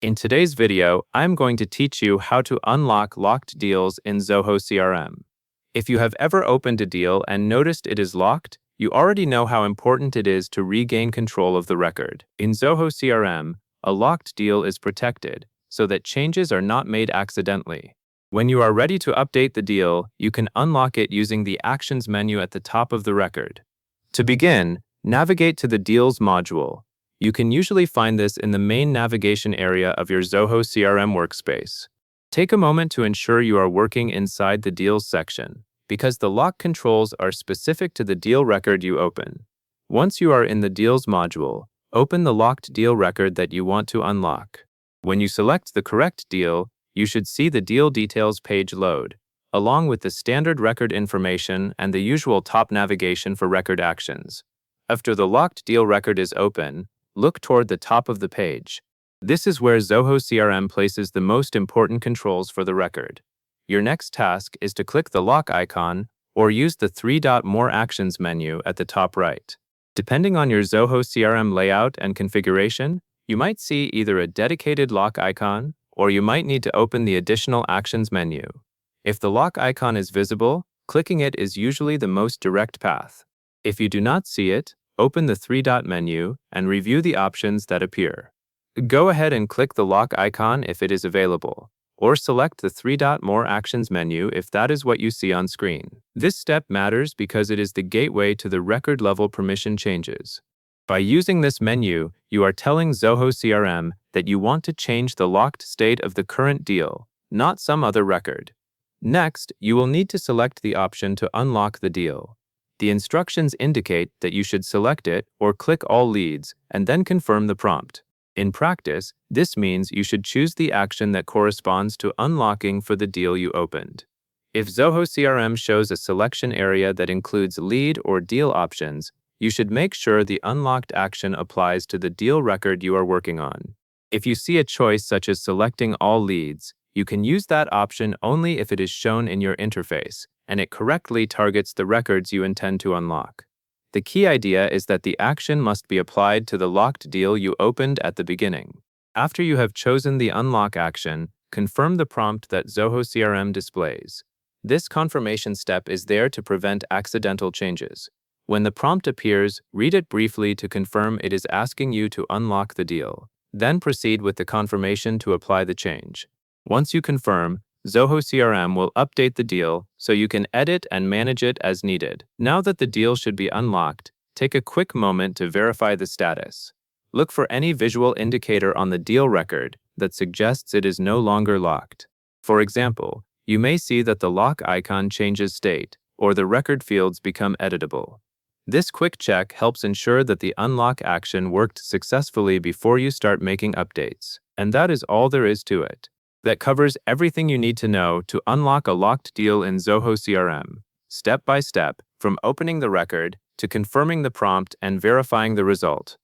In today's video, I'm going to teach you how to unlock locked deals in Zoho CRM. If you have ever opened a deal and noticed it is locked, you already know how important it is to regain control of the record. In Zoho CRM, a locked deal is protected so that changes are not made accidentally. When you are ready to update the deal, you can unlock it using the Actions menu at the top of the record. To begin, navigate to the Deals module. You can usually find this in the main navigation area of your Zoho CRM workspace. Take a moment to ensure you are working inside the Deals section, because the lock controls are specific to the deal record you open. Once you are in the Deals module, open the locked deal record that you want to unlock. When you select the correct deal, you should see the Deal Details page load, along with the standard record information and the usual top navigation for record actions. After the locked deal record is open, look toward the top of the page. This is where Zoho CRM places the most important controls for the record. Your next task is to click the lock icon or use the three-dot More Actions menu at the top right. Depending on your Zoho CRM layout and configuration, you might see either a dedicated lock icon or you might need to open the Additional Actions menu. If the lock icon is visible, clicking it is usually the most direct path. If you do not see it, open the three-dot menu and review the options that appear. Go ahead and click the lock icon if it is available, or select the three-dot More Actions menu if that is what you see on screen. This step matters because it is the gateway to the record-level permission changes. By using this menu, you are telling Zoho CRM that you want to change the locked state of the current deal, not some other record. Next, you will need to select the option to unlock the deal. The instructions indicate that you should select it or click All Leads and then confirm the prompt. In practice, this means you should choose the action that corresponds to unlocking for the deal you opened. If Zoho CRM shows a selection area that includes lead or deal options, you should make sure the unlocked action applies to the deal record you are working on. If you see a choice such as selecting All Leads, you can use that option only if it is shown in your interface, and it correctly targets the records you intend to unlock. The key idea is that the action must be applied to the locked deal you opened at the beginning. After you have chosen the unlock action, confirm the prompt that Zoho CRM displays. This confirmation step is there to prevent accidental changes. When the prompt appears, read it briefly to confirm it is asking you to unlock the deal. Then proceed with the confirmation to apply the change. Once you confirm, Zoho CRM will update the deal so you can edit and manage it as needed. Now that the deal should be unlocked, take a quick moment to verify the status. Look for any visual indicator on the deal record that suggests it is no longer locked. For example, you may see that the lock icon changes state, or the record fields become editable. This quick check helps ensure that the unlock action worked successfully before you start making updates. And that is all there is to it. That covers everything you need to know to unlock a locked deal in Zoho CRM, step by step, from opening the record to confirming the prompt and verifying the result.